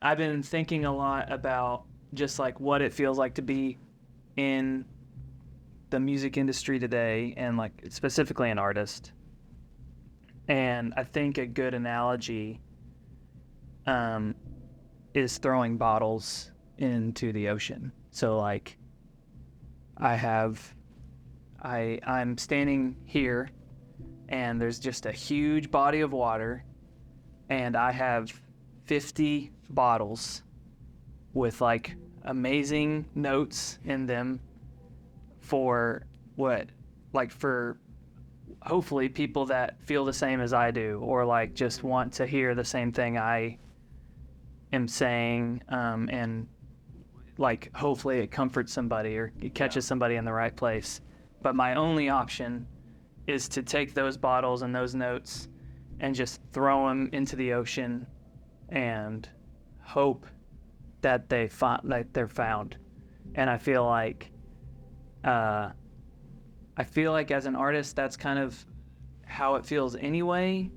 I've been thinking a lot about just like what it feels like to be in the music industry today and like specifically an artist. And I think a good analogy um, is throwing bottles into the ocean. So like I have I'm standing here and there's just a huge body of water and I have 50 bottles with like amazing notes in them for what like for hopefully people that feel the same as I do or like just want to hear the same thing I am saying, and like hopefully it comforts somebody or it catches somebody in the right place. But my only option is to take those bottles and those notes and just throw them into the ocean and hope that they're found. And uh, I feel like as an artist, that's kind of how it feels anyway.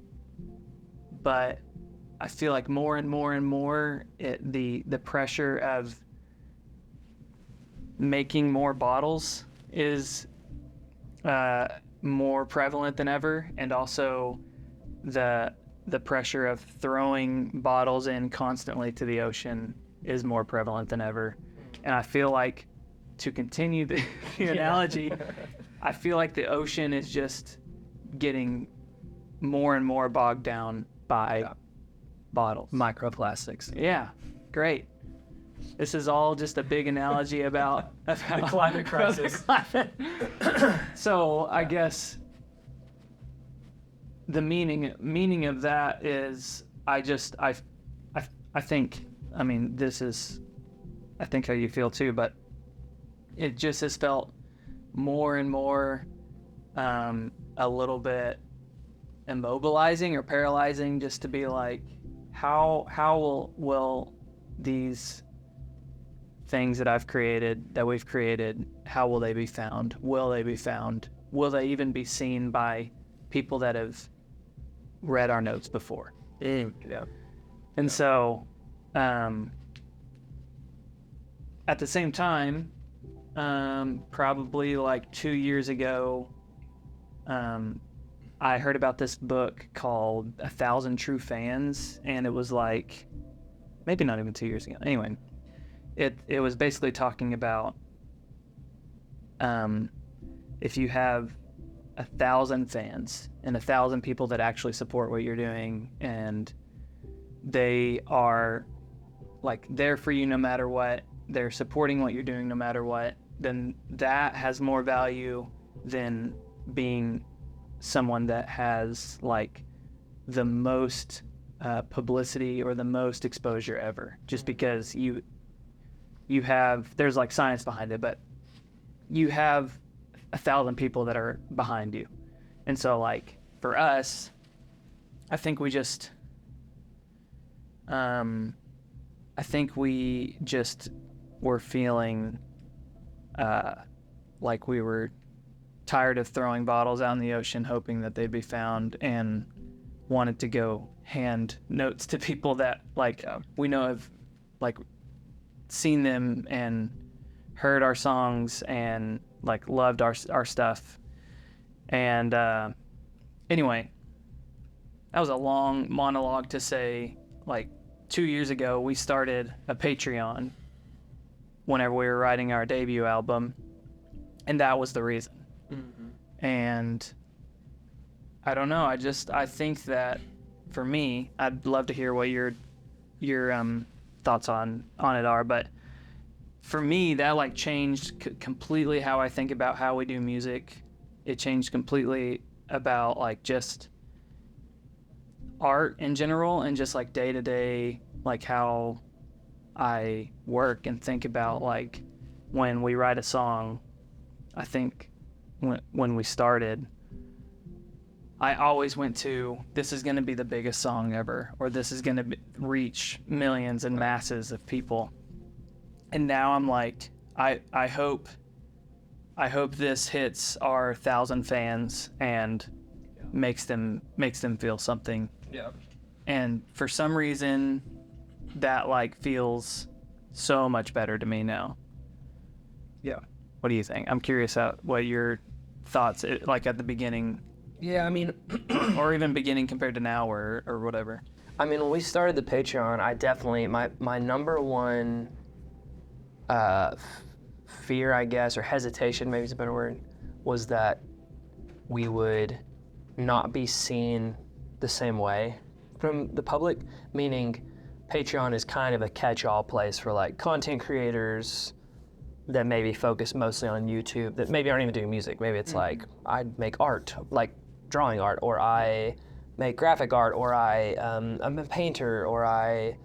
But I feel like more and more and more, the pressure of making more bottles is more prevalent than ever, and also the pressure of throwing bottles in constantly to the ocean is more prevalent than ever. And I feel like, to continue the analogy, I feel like the ocean is just getting more and more bogged down by bottles. Microplastics. Yeah, great. This is all just a big analogy about the climate crisis. So I guess the meaning of that is I think, I mean, this is I think how you feel too, but it just has felt more and more a little bit immobilizing or paralyzing, just to be like, how will these things that we've created, how will they be found? Will they be found? Will they even be seen by people that have read our notes before? Yeah. And so, at the same time, probably like 2 years ago, I heard about this book called 1,000 True Fans, and it was like, maybe not even 2 years ago. Anyway, it was basically talking about if you have 1,000 fans and 1,000 people that actually support what you're doing, and they are like there for you no matter what, they're supporting what you're doing no matter what, then that has more value than being someone that has like the most publicity or the most exposure ever, just because you have, there's like science behind it, but you have 1,000 people that are behind you. And so like for us, I think we just were feeling like we were tired of throwing bottles out in the ocean hoping that they'd be found, and wanted to go hand notes to people that like we know have like seen them and heard our songs and like loved our stuff. And anyway, that was a long monologue to say, like, 2 years ago we started a Patreon whenever we were writing our debut album, and that was the reason. Mm-hmm. And I don't know, I think that for me, I'd love to hear what your thoughts on it are, but for me that like changed completely how I think about how we do music. It changed completely about like just art in general, and just like day to day, like how I work and think about like when we write a song. I think when we started, I always went to, this is going to be the biggest song ever, or this is going to reach millions and masses of people. And now I'm like, I hope this hits our 1,000 fans and makes them feel something. Yeah. And for some reason, that like feels so much better to me now. Yeah. What do you think? I'm curious what your thoughts like at the beginning, Yeah, I mean, or even beginning compared to now, or whatever. when we started the Patreon, I definitely my number one fear, I guess, or hesitation, maybe is a better word, was that we would not be seen the same way from the public. Meaning, Patreon is kind of a catch-all place for like content creators that maybe focus mostly on YouTube, that maybe aren't even doing music. Maybe it's like, I make art, like drawing art, or I make graphic art, or I'm a painter, or I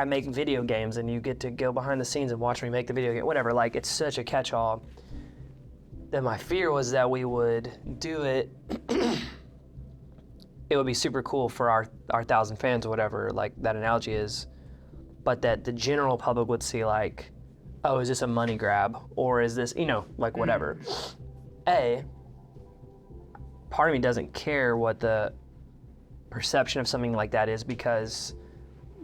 make video games, and you get to go behind the scenes and watch me make the video game, whatever. Like, it's such a catch-all. Then my fear was that we would do it, it would be super cool for our 1,000 fans or whatever, like that analogy is, but that the general public would see like, oh, is this a money grab? Or is this, like whatever. Part of me doesn't care what the perception of something like that is, because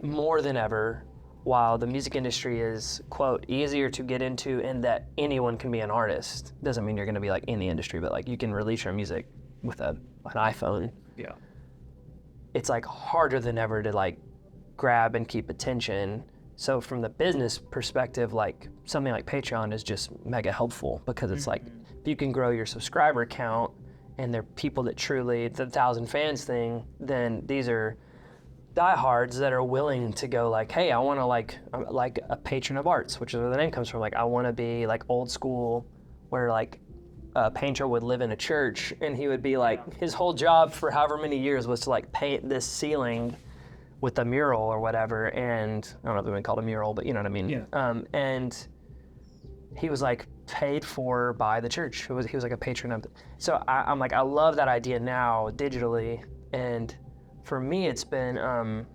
more than ever, while the music industry is, quote, easier to get into and that anyone can be an artist, doesn't mean you're gonna be like in the industry, but like you can release your music with an iPhone. Yeah. It's like harder than ever to like grab and keep attention. So from the business perspective, like something like Patreon is just mega helpful, because it's like, if you can grow your subscriber count and they're people that truly, the 1,000 fans thing, then these are diehards that are willing to go like, hey, I want to like a patron of arts, which is where the name comes from. Like, I want to be like old school, where like a painter would live in a church and he would be like, his whole job for however many years was to like paint this ceiling with a mural or whatever. And I don't know if it would be called a mural, but you know what I mean? Yeah. And he was like paid for by the church. He was like a patron of it. So I'm like, I love that idea now digitally. And for me, it's been,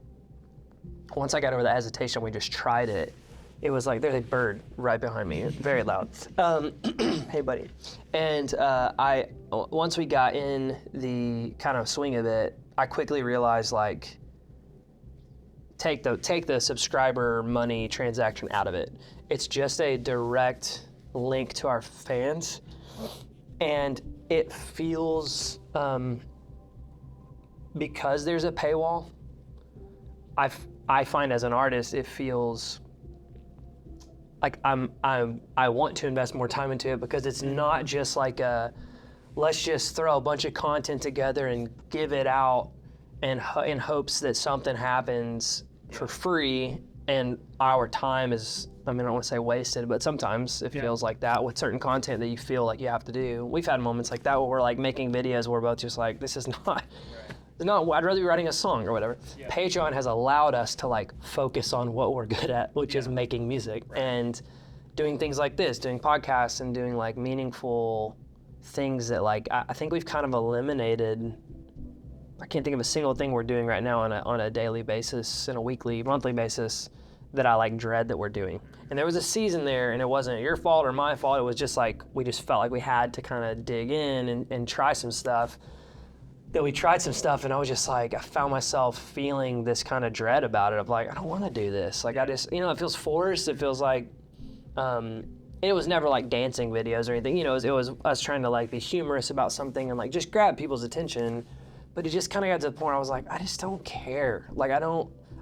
once I got over the hesitation, we just tried it. It was like, there's a bird right behind me, very loud. Hey buddy. And once we got in the kind of swing of it, I quickly realized like, take the subscriber money transaction out of it. It's just a direct link to our fans, and it feels, because there's a paywall, I find as an artist it feels like I want to invest more time into it, because it's not just like let's just throw a bunch of content together and give it out and in hopes that something happens for free, and our time is, I don't want to say wasted, but sometimes it feels like that with certain content that you feel like you have to do. We've had moments like that where we're like making videos where we're both just like, this is not, I'd rather be writing a song or whatever. Yeah. Patreon has allowed us to like focus on what we're good at, which is making music and doing things like this, doing podcasts and doing like meaningful things that like, I think we've kind of eliminated. I can't think of a single thing we're doing right now on a daily basis, and a weekly, monthly basis that I like dread that we're doing. And there was a season there, and it wasn't your fault or my fault. It was just like, we just felt like we had to kind of dig in and try some stuff. That we tried some stuff, and I was just like, I found myself feeling this kind of dread about it, of like, I don't want to do this. Like, I just, it feels forced. It feels like, it was never like dancing videos or anything. It was us trying to like be humorous about something and like just grab people's attention. But it just kind of got to the point where I was like, I just don't care. Like, I'm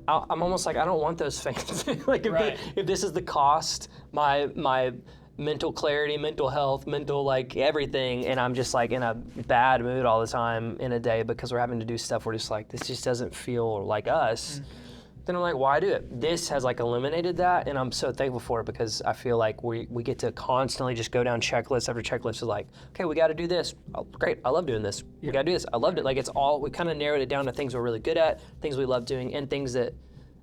almost like, I don't want those fans. Like, if this is the cost, my mental clarity, mental health, mental like everything, and I'm just like in a bad mood all the time in a day because we're having to do stuff, we're just like, this just doesn't feel like us. Mm-hmm. Then I'm like, why do it? This has like eliminated that, and I'm so thankful for it, because I feel like we get to constantly just go down checklist after checklist of like, okay, we got to do this. Oh, great, I love doing this. Yeah. We got to do this. I loved it. Like, it's all, we kind of narrowed it down to things we're really good at, things we love doing, and things that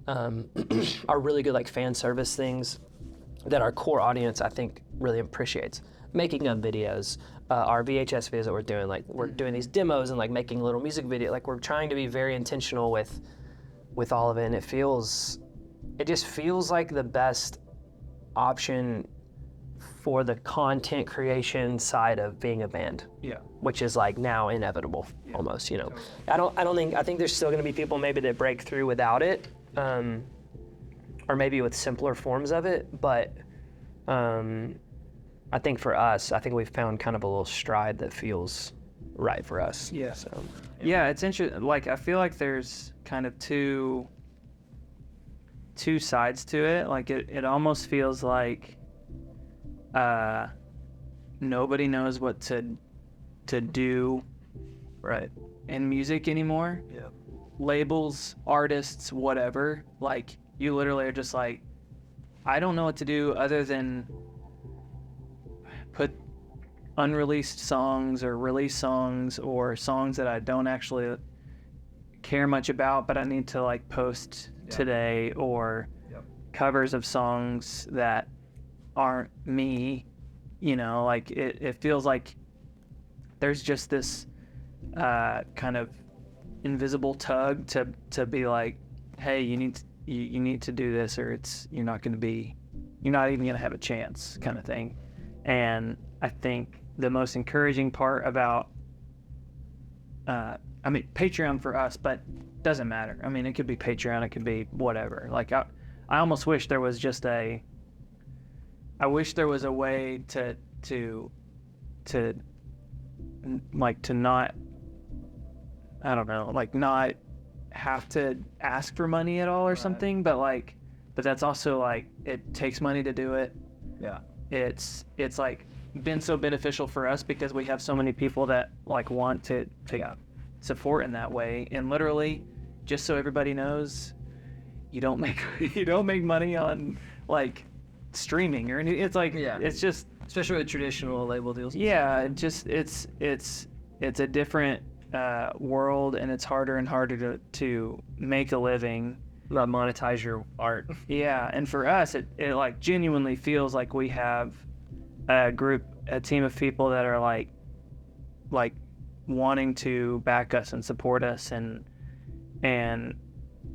are really good, like fan service things that our core audience, I think, really appreciates. Making of videos, our VHS videos that we're doing, like we're doing these demos and like making little music video, like we're trying to be very intentional with all of it, and it just feels like the best option for the content creation side of being a band. Yeah. Which is like now inevitable, almost, Totally. I think there's still gonna be people maybe that break through without it. or maybe with simpler forms of it. But I think for us, I think we've found kind of a little stride that feels right for us. Yeah. So, Yeah, it's interesting. Like, I feel like there's kind of two sides to it. Like, it almost feels like nobody knows what to do Right. in music anymore. Yeah. Labels, artists, whatever. Like, you literally are just like, I don't know what to do other than put unreleased songs or release songs or songs that I don't actually care much about, but I need to like post today, or covers of songs that aren't me. You know, like it feels like there's just this kind of invisible tug to be like, hey, you need to do this, or you're not even gonna have a chance, kind of thing. And I think the most encouraging part about Patreon for us, but doesn't matter. I mean, it could be Patreon, it could be whatever. Like I almost wish there was just I wish there was a way to not, I don't know, like not have to ask for money at all or something, but that's also like, it takes money to do it. Yeah. It's like been so beneficial for us because we have so many people that like want to support in that way. And literally, just so everybody knows, you don't make money on like streaming or anything. It's like, it's just, Especially with traditional label deals. yeah, it's a different world, and it's harder and harder to make a living. not monetize your art. Yeah, and for us, it like genuinely feels like we have a team of people that are like wanting to back us and support us, and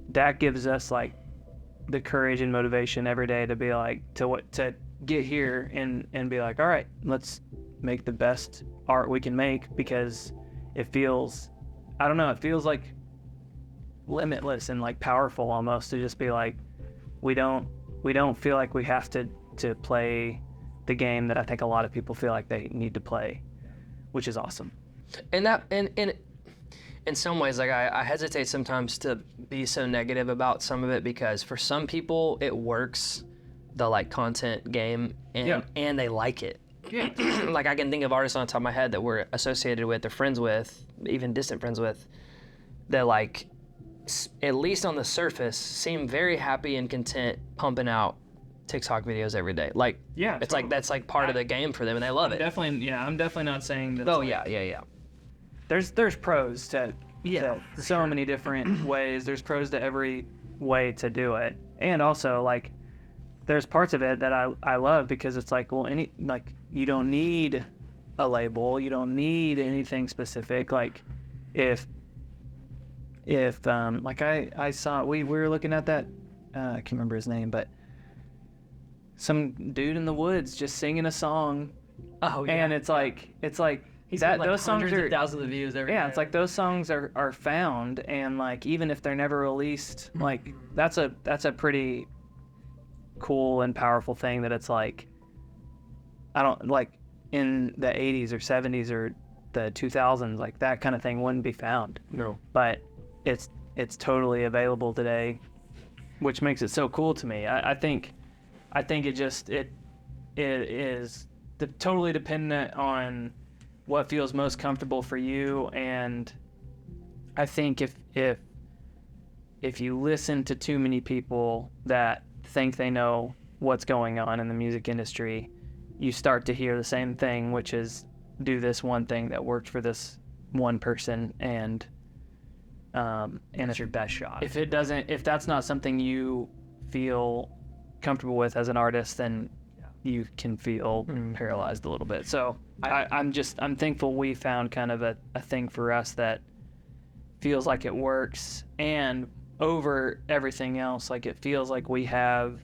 that gives us like the courage and motivation every day to be like to get here and be like, all right, let's make the best art we can make, because it feels, I don't know, it feels like limitless and like powerful almost to just be like, we don't feel like we have to play the game that I think a lot of people feel like they need to play, which is awesome. And that, and in some ways, like I hesitate sometimes to be so negative about some of it, because for some people it works, the like content game, and they like it. Yeah. Like I can think of artists on the top of my head that we're associated with or friends with, even distant friends with, that like, at least on the surface, seem very happy and content pumping out TikTok videos every day. Like, Yeah, it's like that's like part of the game for them, and they love it. I'm definitely not saying that. Oh yeah. There's pros to so many different ways. There's pros to every way to do it, and also like there's parts of it that I love, because it's like, well, you don't need a label, you don't need anything specific. Like if like I saw, we were looking at that, I can't remember his name, but some dude in the woods just singing a song. Oh yeah. And it's like He's that, got like those songs hundreds are, of thousands of views every day. it's like those songs are found, and like even if they're never released, like that's a pretty cool and powerful thing, that it's like, I don't, like in the 80s or 70s or the 2000s, like that kind of thing wouldn't be found. No. But it's totally available today, which makes it so cool to me. I think it is totally dependent on what feels most comfortable for you. And I think if you listen to too many people that think they know what's going on in the music industry, you start to hear the same thing, which is do this one thing that worked for this one person, and It's your best shot. if that's not something you feel comfortable with as an artist, then you can feel paralyzed a little bit. So I'm thankful we found kind of a thing for us that feels like it works, and over everything else, like it feels like we have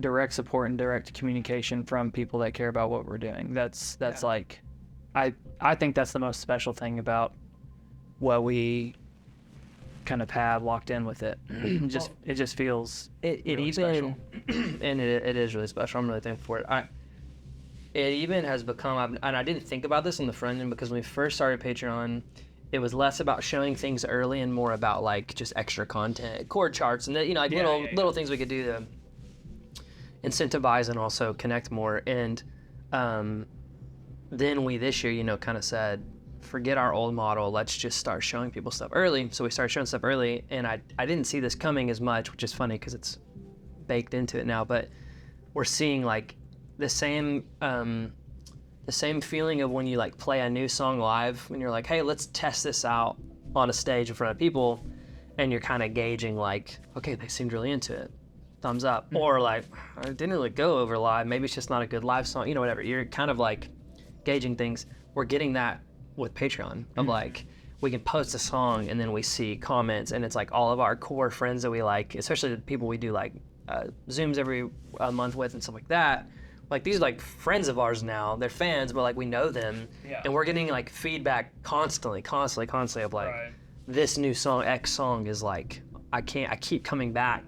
direct support and direct communication from people that care about what we're doing. That's like, I think that's the most special thing about what we kind of have locked in with it. It just feels It really even special. and it is really special. I'm really thankful for it. It even has become, and I didn't think about this on the front end because when we first started Patreon, it was less about showing things early and more about like just extra content, chord charts, and like little things we could do to incentivize and also connect more. And then we this year, kind of said, forget our old model. Let's just start showing people stuff early. So we started showing stuff early, and I didn't see this coming as much, which is funny because it's baked into it now. But we're seeing like the same feeling of when you like play a new song live, when you're like, hey, let's test this out on a stage in front of people, and you're kind of gauging like, okay, they seemed really into it, thumbs up, or like, it didn't really go over live, maybe it's just not a good live song, whatever. You're kind of like gauging things. We're getting that with Patreon of like, we can post a song and then we see comments, and it's like all of our core friends that we like, especially the people we do like Zooms every month with and stuff like that. Like these are like friends of ours now. They're fans, but like we know them, and we're getting like feedback constantly of like, this new song, X song is like, I keep coming back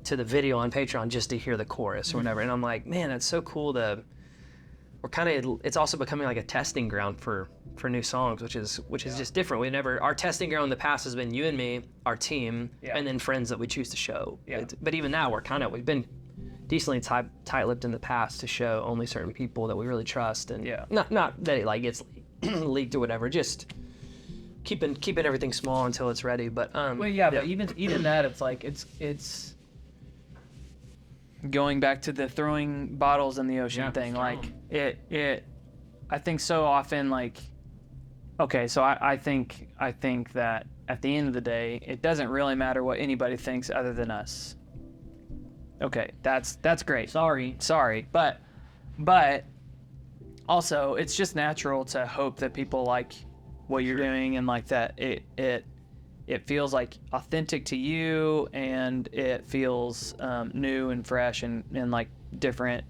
to the video on Patreon just to hear the chorus or whatever, and I'm like, man, that's so cool it's also becoming like a testing ground for new songs, which is just different. Our testing ground in the past has been you and me, our team, and then friends that we choose to show. But even now we've been decently tight-lipped in the past to show only certain people that we really trust, and not that it like gets leaked or whatever, just keeping everything small until it's ready. But but even that, it's like it's going back to the throwing bottles in the ocean thing. Like it I think so often, like, okay, so I think that at the end of the day, it doesn't really matter what anybody thinks other than us. Okay, that's great. Sorry, but also it's just natural to hope that people like what you're doing, and like that it feels like authentic to you, and it feels new and fresh and like different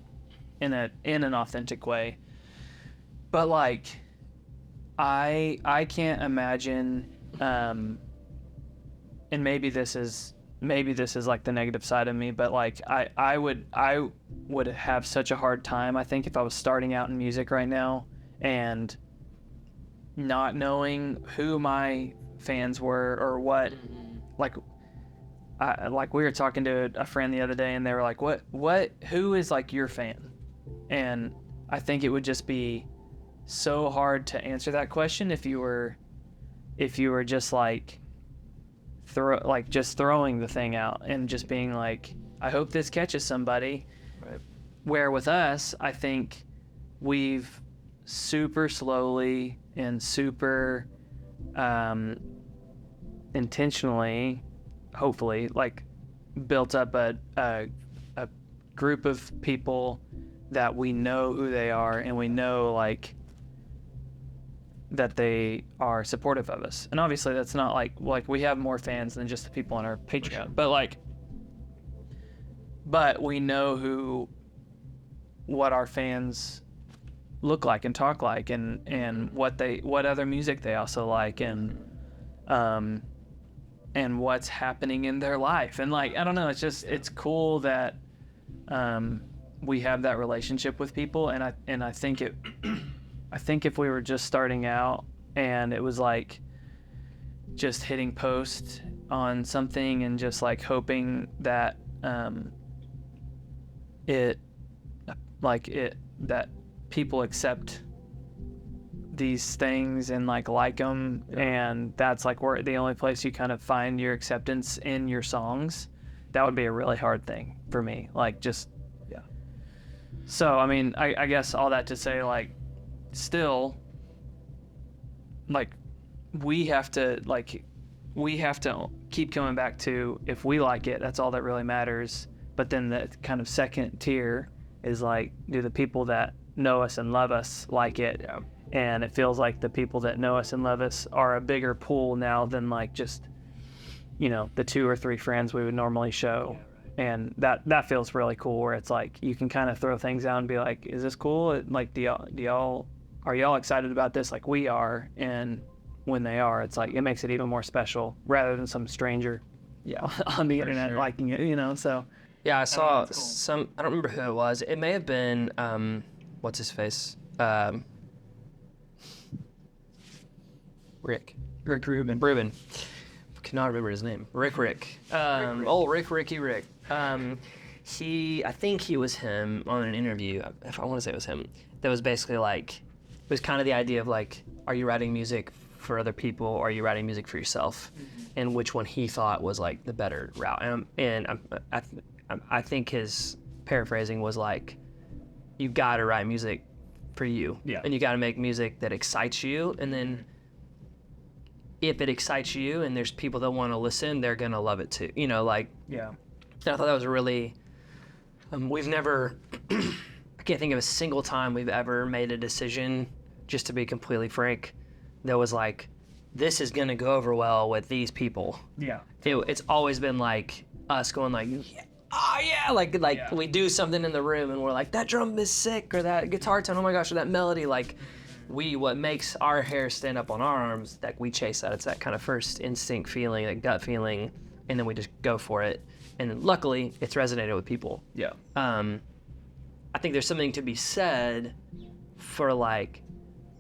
in an authentic way. But like I can't imagine, and maybe this is like the negative side of me, but like I would have such a hard time, I think, if I was starting out in music right now and not knowing who my fans were or what. Like we were talking to a friend the other day, and they were like, who is like your fan? And I think it would just be so hard to answer that question if you were just like throwing the thing out and just being like, I hope this catches somebody. Right. Where with us, I think we've super slowly and super intentionally, hopefully, like built up a group of people that we know who they are, and we know like that they are supportive of us. And obviously that's not like we have more fans than just the people on our Patreon, but we know what our fans look like and talk like, and what other music they also like, and what's happening in their life. And like, I don't know, it's cool that we have that relationship with people. And I think if we were just starting out and it was like just hitting post on something and just like hoping that that people accept these things and like them, and that's like where the only place you kind of find your acceptance in your songs, that would be a really hard thing for me. Like just so I mean, I guess all that to say, like, still, like, we have to keep coming back to, if we like it, that's all that really matters. But then the kind of second tier is like, do the people that know us and love us like it? Yeah. And it feels like the people that know us and love us are a bigger pool now than like just, the 2 or 3 friends we would normally show. And that feels really cool, where it's like you can kind of throw things out and be like, is this cool? Like, are y'all excited about this like we are? And when they are, it's like it makes it even more special rather than some stranger on the internet sure. liking it, you know. So Yeah, I saw that's cool. some. I don't remember who it was. It may have been what's his face? Rick Reuben. Rubin. Cannot remember his name. Rick. Oh, Ricky Rick. I think he was him on an interview. If I want to say it was him, that was basically like, it was kind of the idea of like, are you writing music for other people, or are you writing music for yourself, and which one he thought was like the better route. I think his paraphrasing was like, you got to write music for you, and you got to make music that excites you, and then if it excites you and there's people that want to listen, they're gonna love it too. You know, like, Yeah. I thought that was really. We've never. I can't think of a single time we've ever made a decision, just to be completely frank, that was like, this is gonna go over well with these people. Yeah. It's always been like us going like, yeah, oh yeah, like Yeah. we do something in the room and we're like, that drum is sick, or that guitar tone, oh my gosh, or that melody, like. What makes our hair stand up on our arms, that we chase that. It's that kind of first instinct feeling, that gut feeling, and then we just go for it. And luckily, it's resonated with people. Yeah. I think there's something to be said for like,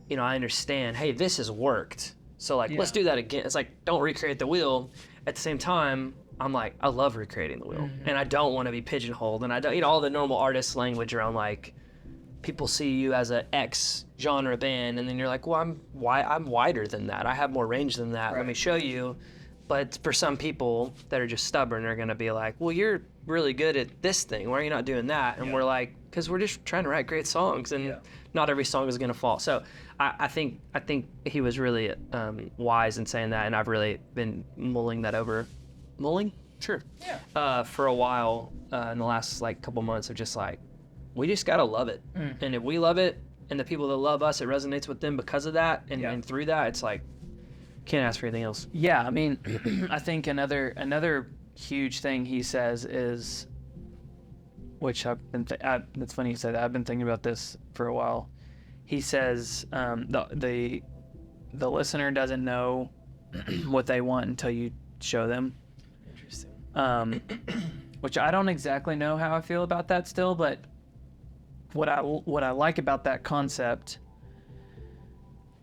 you know, I understand, hey, this has worked. So like, let's do that again. It's like, don't recreate the wheel. At the same time, I'm like, I love recreating the wheel. And I don't want to be pigeonholed. And I don't, you know, all the normal artist language around like, people see you as a X genre band, and then you're like, well, I'm wider than that. I have more range than that. Let me show you. But for some people that are just stubborn, they're gonna be like, well, you're really good at this thing. Why are you not doing that? And we're like, because we're just trying to write great songs, and not every song is gonna fall. So I think he was really wise in saying that, and I've really been mulling that over. Mulling? Sure. Yeah. For a while in the last like couple months of just like, we just gotta love it, and if we love it, and the people that love us, it resonates with them because of that, and through that, it's like, can't ask for anything else. Yeah, I mean, I think another huge thing he says is, which it's funny you said that. I've been thinking about this for a while. He says the listener doesn't know what they want until you show them. Interesting. Which I don't exactly know how I feel about that still, but what I like about that concept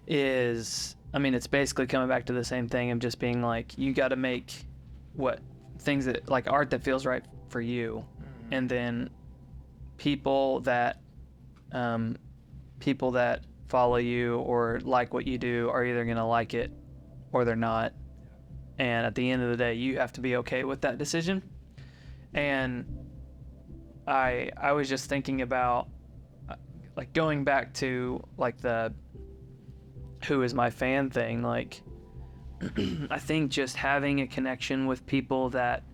is, I mean, it's basically coming back to the same thing of just being like, you got to make things that, like, art that feels right for you, and then people that follow you or like what you do are either gonna like it or they're not, and at the end of the day, you have to be okay with that decision. And I was just thinking about like going back to like the who is my fan thing, like I think just having a connection with people that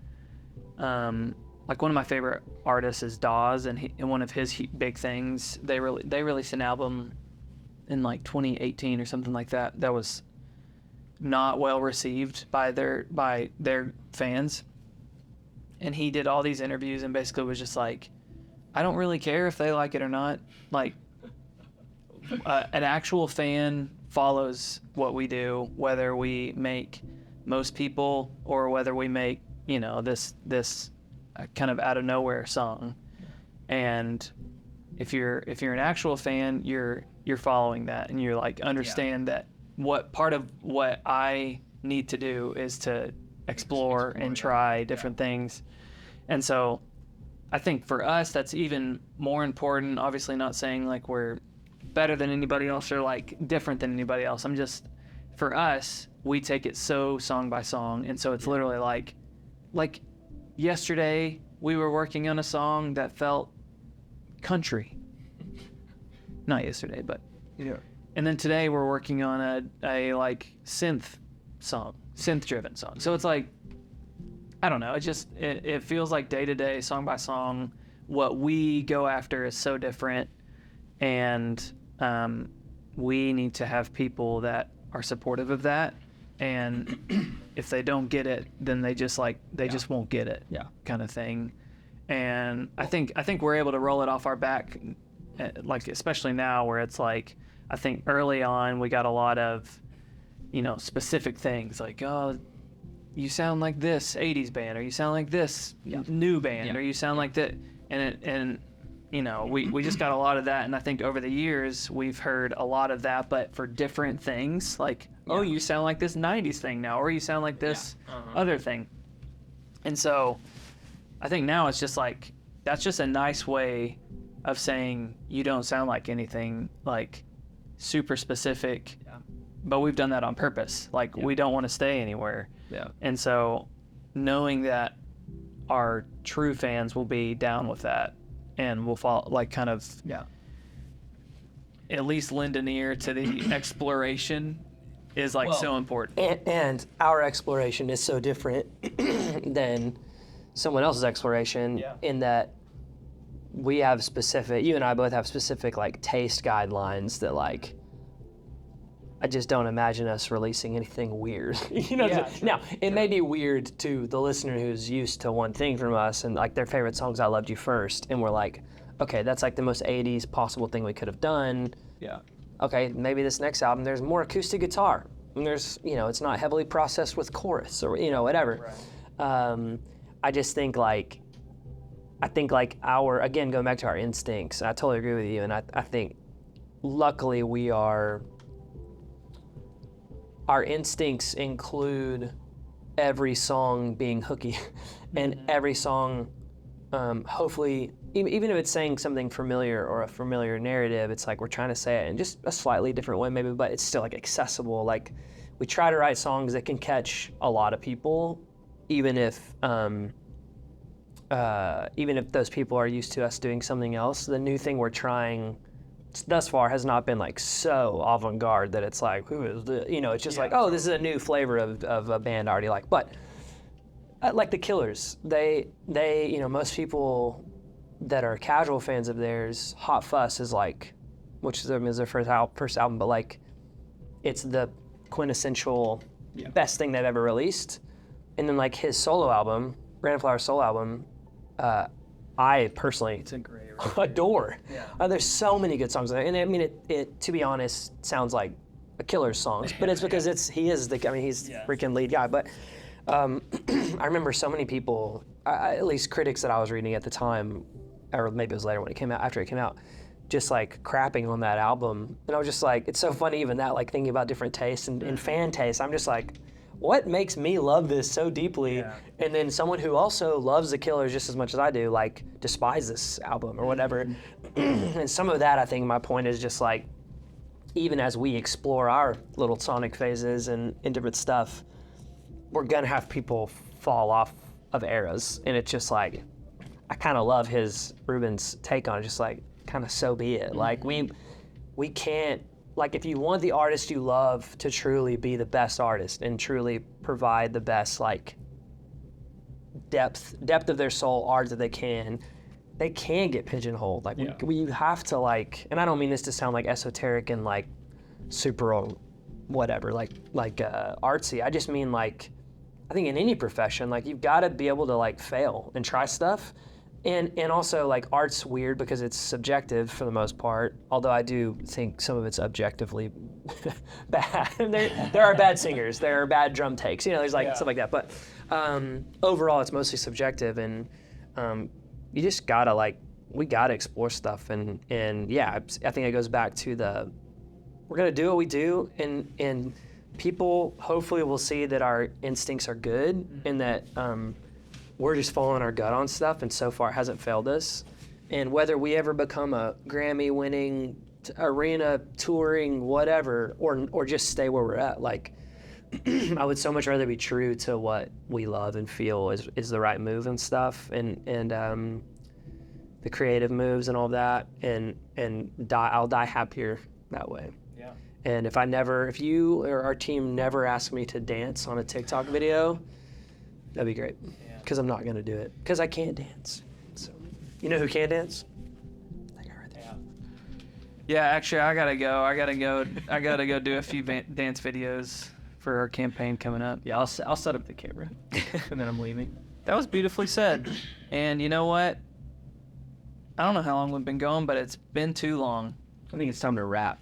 like one of my favorite artists is Dawes, and one of his big things, they released an album in like 2018 or something like that that was not well received by their fans, and he did all these interviews and basically was just like, I don't really care if they like it or not. Like, an actual fan follows what we do, whether we make most people or whether we make, you know, this kind of out of nowhere song. And if you're an actual fan, you're following that, and you're like, understand that what part of what I need to do is to explore and try different things. And so I think for us, that's even more important. Obviously not saying like we're better than anybody else or like different than anybody else. I'm just, for us, we take it so song by song. And so it's literally like yesterday we were working on a song that felt country. Not yesterday, but and then today we're working on a like synth driven song. So it's like, I don't know. It feels like day to day, song by song, what we go after is so different, and we need to have people that are supportive of that. And if they don't get it, then they just won't get it, kind of thing. And I think we're able to roll it off our back, like especially now where it's like, I think early on we got a lot of, specific things like, oh, you sound like this 80s band, or you sound like this new band, or you sound like that. And we just got a lot of that. And I think over the years, we've heard a lot of that, but for different things, like, oh, you sound like this 90s thing now, or you sound like this other thing. And so I think now it's just like, that's just a nice way of saying you don't sound like anything like super specific, but we've done that on purpose. Like, we don't want to stay anywhere. Yeah. And so knowing that our true fans will be down with that and will follow, like, kind of at least lend an ear to the exploration is like so important. And our exploration is so different than someone else's exploration in that we have specific, you and I both have specific like taste guidelines that like, I just don't imagine us releasing anything weird. Now, it may be weird to the listener who's used to one thing from us and like their favorite songs, I Loved You First, and we're like, okay, that's like the most 80s possible thing we could have done. Yeah. Okay, maybe this next album there's more acoustic guitar. And there's, it's not heavily processed with chorus or, whatever. Right. I just think like, again, going back to our instincts, I totally agree with you. And I think luckily our instincts include every song being hooky and every song, hopefully, even if it's saying something familiar or a familiar narrative, it's like we're trying to say it in just a slightly different way maybe, but it's still like accessible. Like we try to write songs that can catch a lot of people, even if those people are used to us doing something else. The new thing we're trying thus far has not been like so avant-garde that it's like, who is the, it's just like, oh, this is a new flavor of a band I already like. But like the Killers, they most people that are casual fans of theirs, Hot Fuss is like, which is their first album, but like it's the quintessential best thing they've ever released. And then like his solo album, Brandon Flowers' solo album, I personally adore. Yeah. There's so many good songs there, and I mean it. To be honest, sounds like a Killer's songs, but it's because he's freaking lead guy. But I remember so many people, at least critics that I was reading at the time, or maybe it was later when it came out, after it came out, just like crapping on that album, and I was just like, it's so funny even that, like thinking about different tastes and fan tastes. I'm just like, what makes me love this so deeply? Yeah. And then someone who also loves the Killers just as much as I do, like, despise this album or whatever. And some of that, I think my point is just like, even as we explore our little sonic phases and different stuff, we're gonna have people fall off of eras. And it's just like, I kind of love Ruben's take on it, just like, kind of so be it. Like, we can't, like, if you want the artist you love to truly be the best artist and truly provide the best, like, depth of their soul art that they can get pigeonholed. Like, you have to, like, and I don't mean this to sound like esoteric and like super whatever, like artsy. I just mean, like, I think in any profession, like, you've got to be able to like fail and try stuff. And also, like, art's weird because it's subjective for the most part, although I do think some of it's objectively bad. There are bad singers, there are bad drum takes, there's like stuff like that. But overall, it's mostly subjective, and you just gotta, we gotta explore stuff. And yeah, I think it goes back to we're gonna do what we do, and people hopefully will see that our instincts are good and that we're just following our gut on stuff, and so far it hasn't failed us. And whether we ever become a Grammy-winning, arena touring, whatever, or just stay where we're at, like, I would so much rather be true to what we love and feel is the right move and stuff, and the creative moves and all that, and I'll die happier that way. Yeah. And if you or our team never ask me to dance on a TikTok video, that'd be great. Because I'm not gonna do it. Because I can't dance. So, you know who can dance? That guy right there. Yeah, actually, I gotta go do a few dance videos for our campaign coming up. Yeah, I'll set up the camera, and then I'm leaving. That was beautifully said. And you know what? I don't know how long we've been going, but it's been too long. I think it's time to wrap.